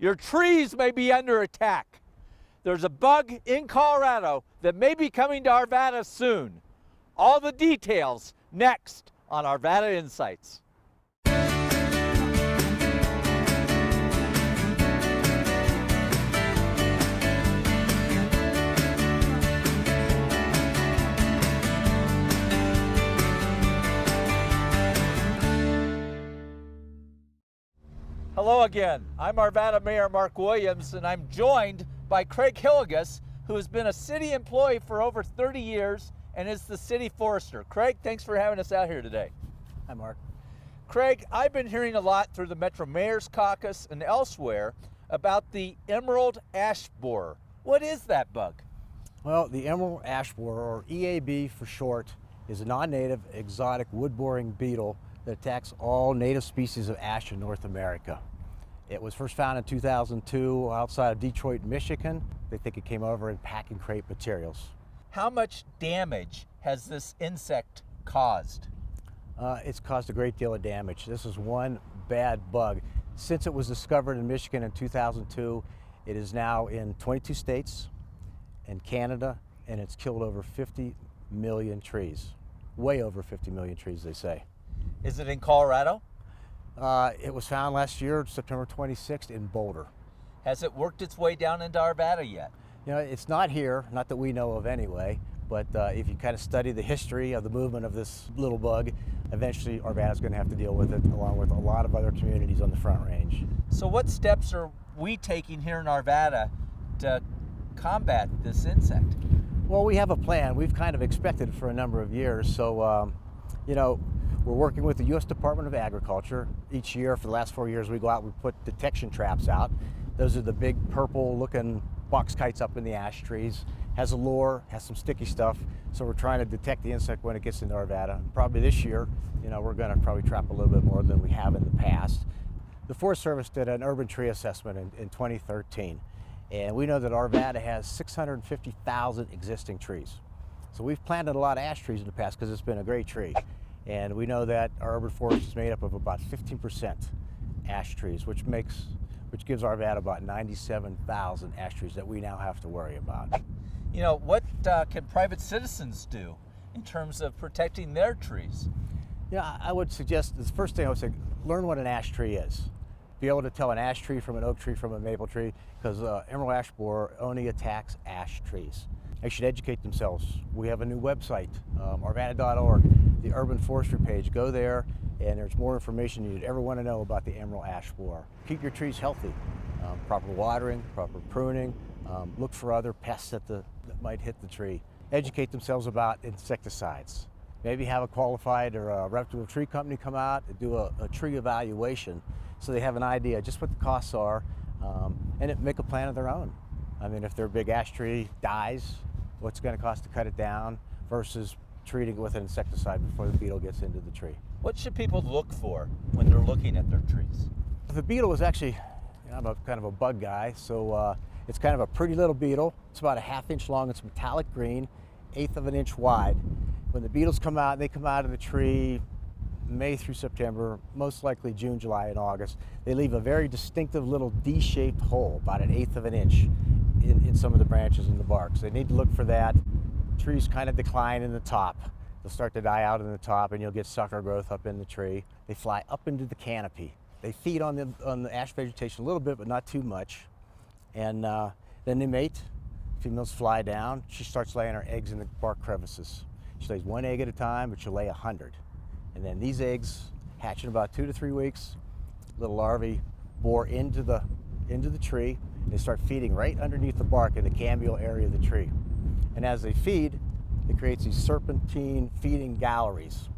Your trees may be under attack. There's a bug in Colorado that may be coming to Arvada soon. All the details next on Arvada Insights. Hello again. I'm Arvada Mayor Mark Williams, and I'm joined by Craig Hillegass, who has been a city employee for over 30 years and is the city forester. Craig, thanks for having us out here today. Hi, Mark. Craig, I've been hearing a lot through the Metro Mayor's Caucus and elsewhere about the emerald ash borer. What is that bug? Well, the emerald ash borer, or EAB for short, is a non-native exotic wood-boring beetle that attacks all native species of ash in North America. It was first found in 2002 outside of Detroit, Michigan. They think it came over in packing crate materials. How much damage has this insect caused? It's caused a great deal of damage. This is one bad bug. Since it was discovered in Michigan in 2002, it is now in 22 states and Canada, and it's killed over 50 million trees. Way over 50 million trees, they say. Is it in Colorado? It was found last year, September 26th, in Boulder. Has it worked its way down into Arvada yet? You know, it's not here, not that we know of anyway, but if you kind of study the history of the movement of this little bug, eventually Arvada's going to have to deal with it, along with a lot of other communities on the Front Range. So what steps are we taking here in Arvada to combat this insect? Well, we have a plan. We've kind of expected it for a number of years. So, you know, we're working with the U.S. Department of Agriculture. Each year for the last 4 years, we go out, we put detection traps out. Those are the big purple-looking box kites up in the ash trees. Has a lure, has some sticky stuff. So we're trying to detect the insect when it gets into Arvada. Probably this year, you know, we're going to probably trap a little bit more than we have in the past. The Forest Service did an urban tree assessment in 2013. And we know that Arvada has 650,000 existing trees. So we've planted a lot of ash trees in the past because it's been a great tree. And we know that our urban forest is made up of about 15% ash trees, which gives Arvada about 97,000 ash trees that we now have to worry about. You know, what can private citizens do in terms of protecting their trees? Yeah, I would suggest, the first thing I would say, learn what an ash tree is. Be able to tell an ash tree from an oak tree from a maple tree, because emerald ash borer only attacks ash trees. They should educate themselves. We have a new website, arvada.org, the urban forestry page. Go there, and there's more information you'd ever want to know about the emerald ash borer. Keep your trees healthy. Proper watering, proper pruning. Look for other pests that might hit the tree. Educate themselves about insecticides. Maybe have a qualified or a reputable tree company come out and do a tree evaluation so they have an idea just what the costs are, and make a plan of their own. I mean, if their big ash tree dies, what's it going to cost to cut it down versus treating it with an insecticide before the beetle gets into the tree. What should people look for when they're looking at their trees? The beetle is actually, I'm kind of a bug guy, so it's kind of a pretty little beetle. It's about a ½ inch long. It's metallic green, 1/8 of an inch wide. When the beetles come out, they come out of the tree May through September, most likely June, July, and August. They leave a very distinctive little D-shaped hole, about 1/8 of an inch, in some of the branches in the bark. So they need to look for that. Trees kind of decline in the top. They'll start to die out in the top, and you'll get sucker growth up in the tree. They fly up into the canopy. They feed on the ash vegetation a little bit, but not too much. And then they mate. Females fly down. She starts laying her eggs in the bark crevices. She lays 1 egg at a time, but she'll lay 100. And then these eggs hatch in about 2 to 3 weeks. Little larvae bore into the tree. They start feeding right underneath the bark in the cambial area of the tree. And as they feed, it creates these serpentine feeding galleries.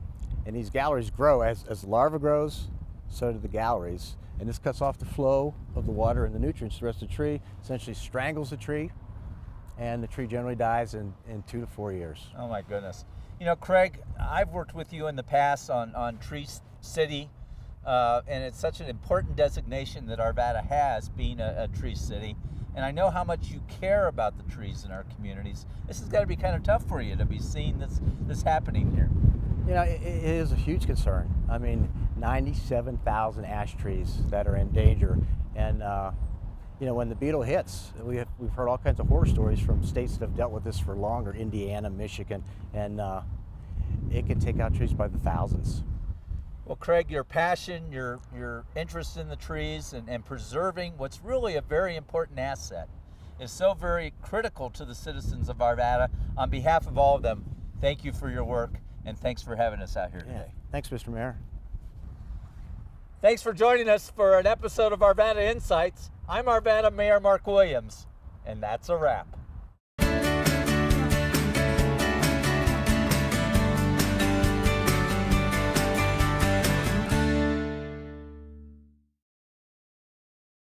And these galleries grow as the larva grows, so do the galleries. And this cuts off the flow of the water and the nutrients to the rest of the tree, essentially strangles the tree, and the tree generally dies in 2 to 4 years. Oh my goodness. You know, Craig, I've worked with you in the past on Tree City, and it's such an important designation that Arvada has, being a tree city. And I know how much you care about the trees in our communities. This has got to be kind of tough for you to be seeing this happening here. You know, it is a huge concern. I mean, 97,000 ash trees that are in danger. And you know, when the beetle hits, we've heard all kinds of horror stories from states that have dealt with this for longer, Indiana, Michigan, and it can take out trees by the thousands. Well, Craig, your passion, your interest in the trees and preserving what's really a very important asset is so very critical to the citizens of Arvada. On behalf of all of them, thank you for your work, and thanks for having us out here today. Thanks, Mr. Mayor. Thanks for joining us for an episode of Arvada Insights. I'm Arvada Mayor Mark Williams, and that's a wrap.